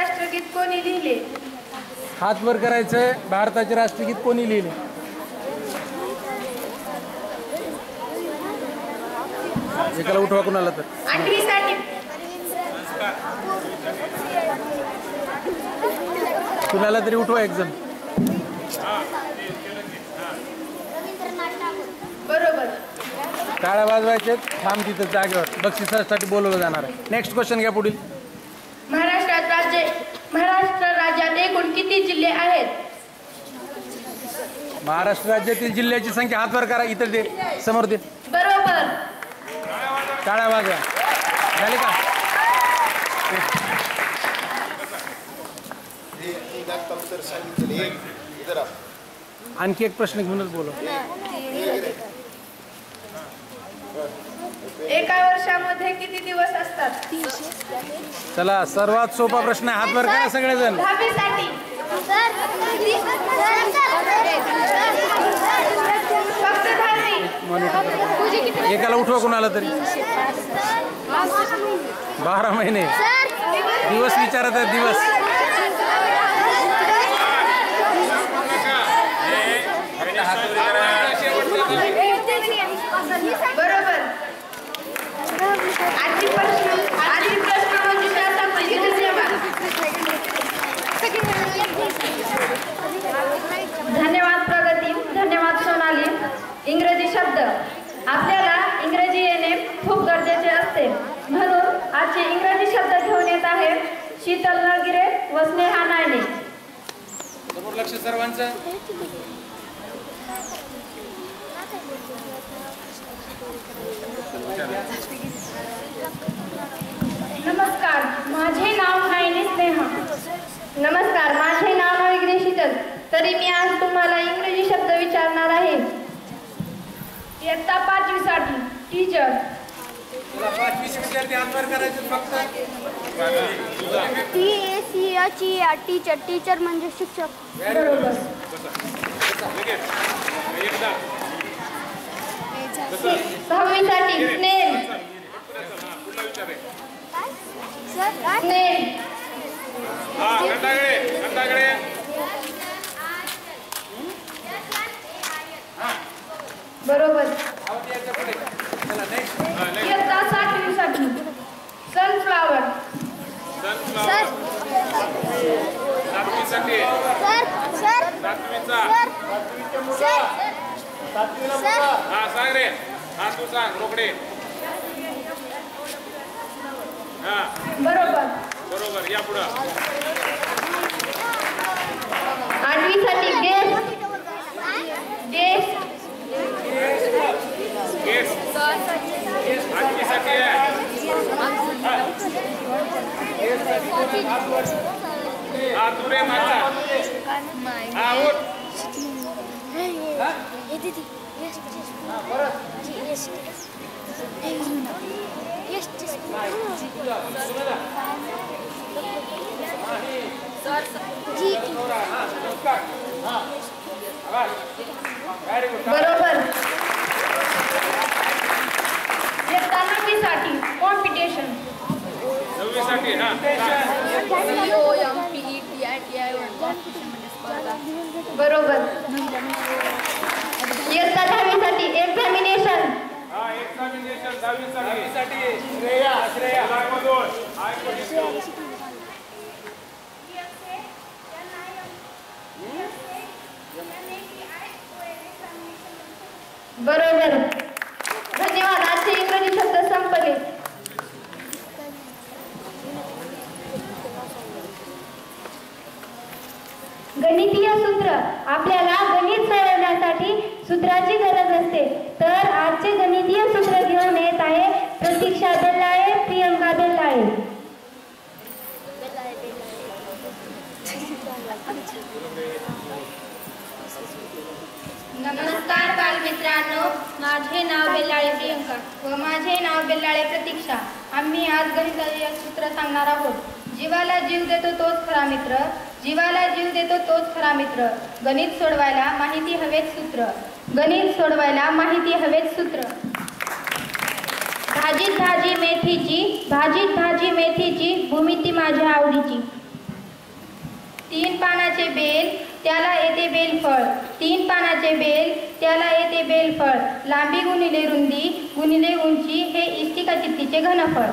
राष्ट्रगीत कोणी लिहिले? हात वर करायचंय. भारताचे राष्ट्रगीत कोणी लिहिले? एकाला उठवा कुणाला तर. 8वी साठी कुणाला तरी उठवा एक जण. बरोबर. टाळ्या वाजवायचे. थांब तिथं जागेवर. बक्षिसासाठी बोलवलं जाणार आहे. नेक्स्ट क्वेश्चन घ्या पुढील. महाराष्ट्र राज्यात एकूण किती जिल्हे आहेत? महाराष्ट्र राज्यातील जिल्ह्याची संख्या हात वर करा. इतर दे, समोर दे. बरोबर. टाळ्या वाजवा. झाले का? आणखी एक प्रश्न घेऊनच बोलो. एका वर्षामध्ये किती दिवस असतात? चला, सर्वात सोपा प्रश्न आहे. हात वर करा सगळेजण. 10वी साठी फक्त 10वी. एकाला उठवा कुणाला तरी. 12 महिने. दिवस विचारत आहे. दिवस. बरोबर. आधी प्रश्न धन्यवाद प्रगती. धन्यवाद सोनाली. इंग्रजी शब्द. आपल्याला इंग्रजी येणे खूप गरजेचे असते, म्हणून आजचे इंग्रजी शब्द घेऊन येत आहे शीतल नलगिरे व स्नेहा नायने. लक्ष सर्वांचं. नमस्कार, माझे नाव नायने स्नेहा. नमस्कार, माझे नाव नलगिरे शीतल. तरी मी आज तुम्हाला इंग्रजी शब्द विचारणार आहे. इयत्ता 5वी साठी टीचर. 5वी विद्यार्थी हात वर करायचे फक्त. TACHER teacher. टीचर म्हणजे शिक्षक. बरोबर. 6वी साठी स्नेल. स्नेल. बरोबर. इयत्ता 7वी साठी सनफ्लावर. सर. बरोबर. बरोबर. या पुढे. 8वी साठी गेस्ट. गेस्ट. बरोबर. इयत्ता 9वी साठी कॉम्पिटिशन. 9वी साठी बरोबर. इयत्ता 10वी साठी एक्झामिनेशन. एक्झामिनेशन. 10वी साठी श्रेया. बरोबर. धन्यवाद. आजचे इंग्रजी शब्द संपले. गणितीय सूत्र. आपल्याला गणित सोडवण्यासाठी सूत्राची गरज असते, तर आजचे गणितीय सूत्र घेऊन येत आहे प्रतीक्षा बेल्लाळे, प्रियंका बेल्लाळे. नमस्कार बालमित्रांनो, माझे नाव बेल्लाळे प्रियंका व माझे नाव बेल्लाळे प्रतीक्षा. आम्ही आज गणितीय सूत्र सांगणार आहोत. जीवाला जीव देतो तोच खरा मित्र. जीवाला जीव देतो तोच खरा मित्र. गणित सोडवायला माहिती हवेच सूत्र. गणित सोडवायला माहिती हवेच सूत्र. भाजीत भाजी मेथीची. भाजीत भाजी मेथीची. भूमिती माझ्या आवडीची. तीन पानाचे बेल त्याला येते बेलफळ, तीन पानाचे बेल त्याला येते बेलफळ, लांबी गुणिले रुंदी गुणिले उंची हे इष्टिका चित्तीचे घनफळ.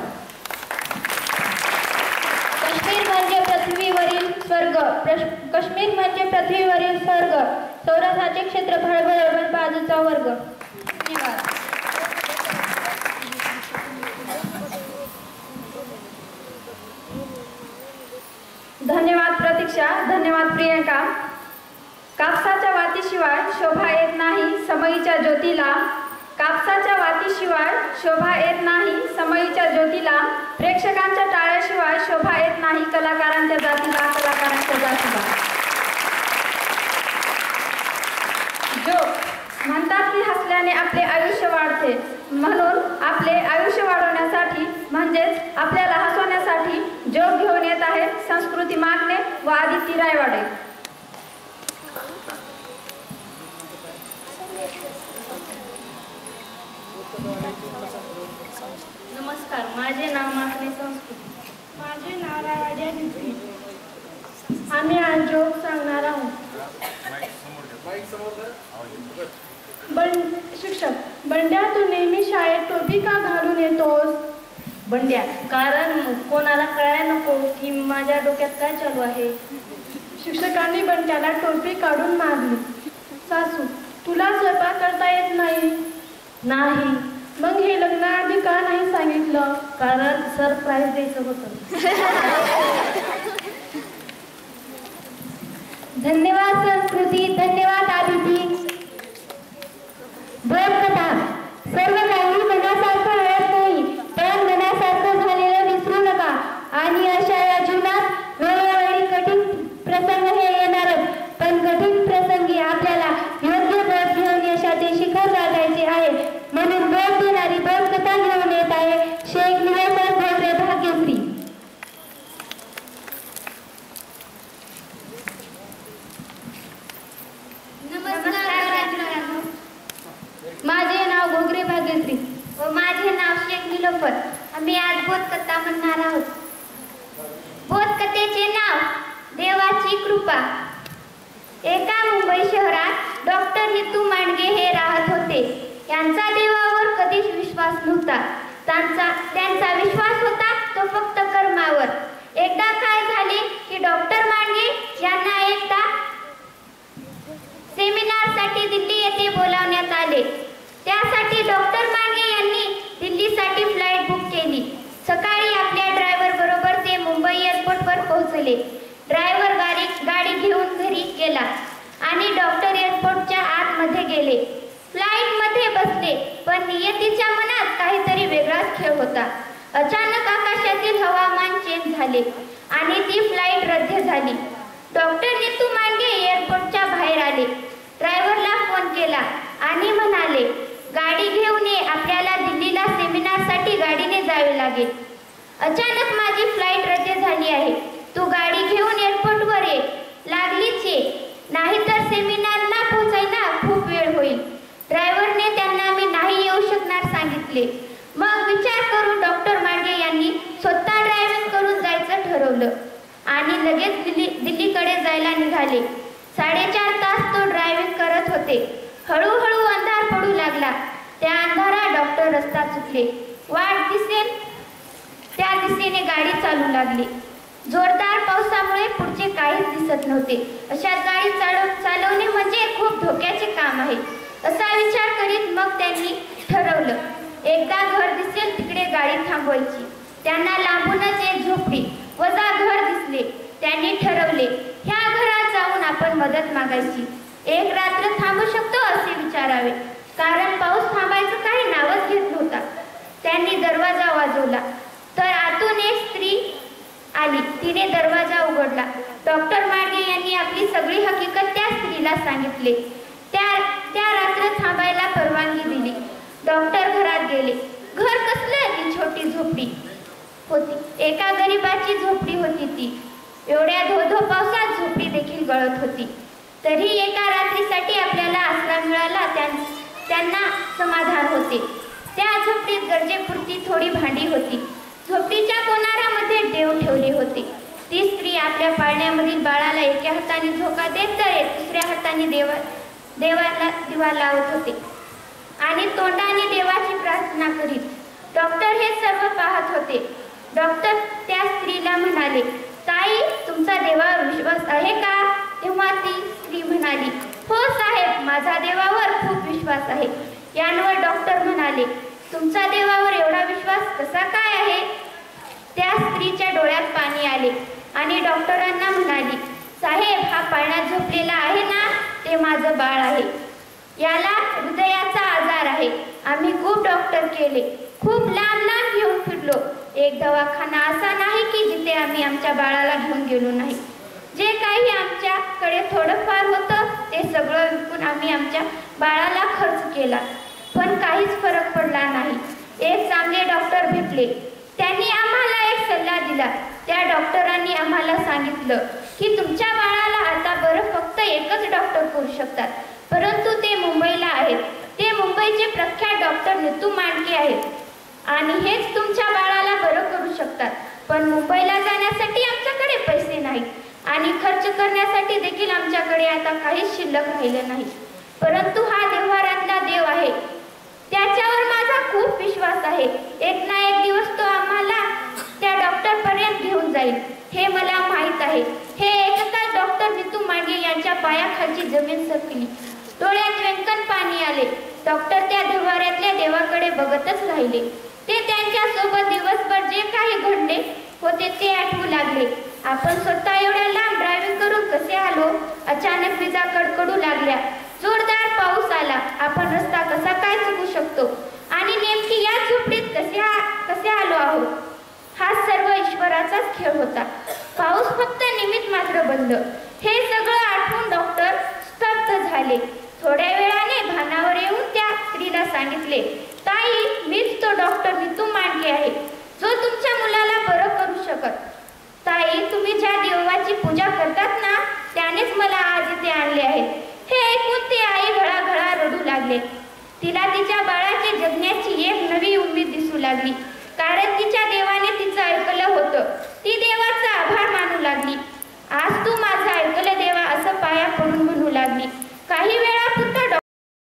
काश्मीर म्हणजे पृथ्वीवरील स्वर्ग, काश्मीर म्हणजे पृथ्वीवरील स्वर्ग, चौरसाचे क्षेत्रफळ बरोबर बाजूचा वर्ग. धन्यवाद. धन्यवाद प्रतीक्षा, धन्यवाद प्रियंका. कापसाच्या वातीशिवाय शोभा येत नाही समईच्या ज्योतीला, कापसाच्या वातीशिवाय शोभा येत नाही समईच्या ज्योतीला, प्रेक्षकांच्या टाळ्याशिवाय शोभा येत नाही कलाकारांच्या जातीला, कलाकारांच्या जातीला. जोक म्हणतात की हसल्याने आपले आयुष्य वाढते, म्हणून आपले आयुष्य वाढवण्यासाठी म्हणजेच आपल्याला हसवण्यासाठी जोक घेऊन येत आहेत संस्कृती मागणे व आदिती रायवाडे. नमस्कार, माझे नाव मागणे संस्कृती. माझे नाव रायवाडे आहे. आम्ही आज जोक सांगणार आहोत. शिक्षक, बंड्या तू नेहमी शाळेत टोपी का घालून येतोस? बंड्या, कारण कोणाला कळायला नको की माझ्या डोक्यात काय चालू आहे. शिक्षकांनी बंड्याला टोपी काढून मारली. सासू, तुला स्वयंपाक करता येत नाही? नाही. मग हे लग्नाआधी का नाही सांगितलं? कारण सरप्राईज द्यायचं होतं. धन्यवाद संस्कृती, धन्यवाद आदिती. कथा, सर्व काही मनासारखं मिळत नाही, पण मनासारखं झालेलं विसरू नका. आणि अशा या जीवनात वेळोवेळी कठीण प्रसंग हे येणारच, पण कठीण प्रसंगी आपल्याला योग्य बोध घेऊन यशाचे शिखर गाठायचे आहे. म्हणून बोध देणारी बोध कथा घेऊन येत आहे शेख निवासर भोगरे भाग्यश्री. माझे नाव घोगरे भाग्यश्री व माझे नाव शेख निलोफर. आम्ही आज बोधकथा म्हणणार आहोत. बोधकथेचे नाव देवाची कृपा. एका मुंबई शहरात डॉक्टर नीतू मांडगे हे राहत होते. यांचा देवावर कधीच विश्वास नव्हता. त्यांचा विश्वास होता तो फक्त कर्मावर. एकदा काय झाले की डॉक्टर मांडगे यांना एकदा सेमिनारसाठी दिल्ली येथे बोलावण्यात आले. त्यासाठी डॉक्टर मांडगे यांनी दिल्लीसाठी फ्लाईट बुक केली. सकाळी आपल्या ड्रायव्हर बरोबर ते मुंबई एअरपोर्टवर पोहोचले. ड्रायव्हर गाडी घेऊन घरी गेला आणि डॉक्टर एअरपोर्टच्या आतमध्ये गेले. फ्लाईटमध्ये बसले, पण नियतीच्या मनात काहीतरी वेगळाच खेळ होता. अचानक आकाशातील हवामान चेंज झाले आणि ती फ्लाईट रद्द झाली. डॉक्टर नीतू मांडगे एअरपोर्टच्या बाहेर आले. ड्रायव्हरला फोन केला आणि म्हणाले, गाडी घेऊन ये, आपल्याला दिल्लीला सेमिनारसाठी गाडीने जावे लागेल. अचानक माझी फ्लाईट रद्द झाली आहे. तू गाडी घेऊन एअरपोर्टवर ये, लागलीच ये, नाहीतर सेमिनारला पोहोचायला खूप वेळ होईल. ड्रायव्हरने त्यांना मी नाही येऊ शकणार सांगितले. मग विचार करून डॉक्टर मांडगे यांनी स्वतः ड्रायव्हिंग करून जायचं ठरवलं आणि लगेच दिल्लीकडे जायला निघाले. 4.5 तास तो ड्रायव्हिंग करत होते. हळूहळू अंधार पडू लागला. त्या अंधारात डॉक्टर रस्ता चुकले. वाट दिसेल त्या दिशेने गाडी चालू लागली. जोरदार पावसामुळे पुढचे काहीच दिसत नव्हते. अशात गाडी चालवणे म्हणजे खूप धोक्याचे काम आहे असा विचार करीत मग त्यांनी ठरवलं, एकदा घर दिसेल तिकडे गाडी थांबवायची. त्यांना लांबूनच एक झोपडी वजा घर दिसले. त्यांनी ठरवले, ह्या घरात जाऊन आपण मदत मागायची. एक रात्र थांबू शकतो असे विचारावे, कारण पाऊस थांबायचं काही नावच घेत नव्हता. त्यांनी दरवाजा वाजवला तर आतून एक स्त्री आली. तिने दरवाजा उघडला. डॉक्टर मांडगे यांनी आपली सगळी हकीकत त्या स्त्रीला सांगितले. त्या रात्र थांबायला परवानगी दिली. डॉक्टर घरात गेले. घर कसलं? ती छोटी झोपडी होती. एका गरीबाची झोपडी होती ती. एवढ्या धो पावसात झोपडी देखील गळत होती. तरी एका रात्रीसाठी आपल्याला आसरा मिळाला त्यांना समाधान होते. त्या झोपडीत गरजेपुरती थोडी भांडी होती. झोपडीच्या कोनारामध्ये देव ठेवले होते. ती स्त्री आपल्या पाळण्यामधील बाळाला एका हाताने झोका देत तर दुसऱ्या हाताने देवाला दिवा लावत होते आणि तोंडाने देवाची प्रार्थना करीत. डॉक्टर हे सर्व पाहत होते. डॉक्टर त्या स्त्रीला म्हणाले, ताई, तुमचा देवावर विश्वास आहे का? तेव्हा ती स्त्री म्हणाली, हो साहेब, माझा देवावर खूप विश्वास आहे. यावर डॉक्टर म्हणाले, तुमचा देवावर एवढा विश्वास कसा काय आहे? त्या स्त्रीच्या डोळ्यात पाणी आले आणि डॉक्टरांना म्हणाली, साहेब, हा पाळण्यात झोपलेला आहे ना, ते माझं बाळ आहे. याला हृदयाचा आजार आहे. आम्ही खूप डॉक्टर केले, खूप लांब लांब घेऊन फिरलो. एक दवाखाना असा नाही की जिथे आम्ही आमच्या बाळाला घेऊन गेलो नाही. जे काही आमच्याकडे थोडंफार होतं ते सगळं विकून आम्ही आमच्या बाळाला खर्च केला, पण काहीच फरक पडला नाही. एक चांगले डॉक्टर भेटले. त्यांनी आम्हाला एक सल्ला दिला. त्या डॉक्टरांनी आम्हाला सांगितलं की तुमच्या बाळाला आता बरं फक्त एकच डॉक्टर करू शकतात, परंतु ते मुंबईला आहेत. ते मुंबईचे प्रख्यात डॉक्टर नीतू मांडके आहेत आणि हेच तुमच्या बाळाला बरं करू शकतात. पण मुंबईला जाण्यासाठी आमच्याकडे पैसे नाहीत आणि खर्च करण्यासाठी देखील आमच्याकडे आता काहीच शिल्लक राहिलं नाही. परंतु हा देव्हाऱ्यातला देव आहे, त्याच्यावर माझा खूप विश्वास आहे. एक ना एक दिवस तो आम्हाला त्या डॉक्टरपर्यंत घेऊन जाईल, हे मला माहीत आहे. हे ऐकताच डॉक्टर नीतू मांडके यांच्या पायाखालची जमीन सरकली. डोळ्यात व्यंकन पाणी आले. डॉक्टर त्या देव्हाऱ्यातल्या देवाकडे बघतच राहिले. ते त्यांच्यासोबत दिवसभर जे काही घडले होते ते आठवू लागले. आपण स्वतः एवढ्या लांब ड्रायव्हिंग करून कसे आलो? अचानक विजा कडकडू लागल्या. जोरदार पाऊस आला. आपण रस्ता कसा काय चुकू शकतो? आणि नेमकी या झोपडीत कसे आलो आहोत? हा सर्व ईश्वराचाच खेळ होता. पाऊस फक्त निमित्त मात्र बंद. हे सगळं आठवून डॉक्टर स्तब्ध झाले. थोड्या वेळाने भानावर येऊन त्या स्त्रीला सांगितले, ताई, मीच तो डॉक्टर नीतू मांडके आहे, जो तुमच्या मुलाला बरं करू शकत. ताई, तुम्ही ज्या देवाची पूजा करतात ना, त्यानेच मला आज इथे आणले आहे. हे ऐकून ती आई घळाघळा रडू लागले. तिला तिच्या बाळाची जगण्याची एक नवी उमेद दिसू लागली, कारण तिच्या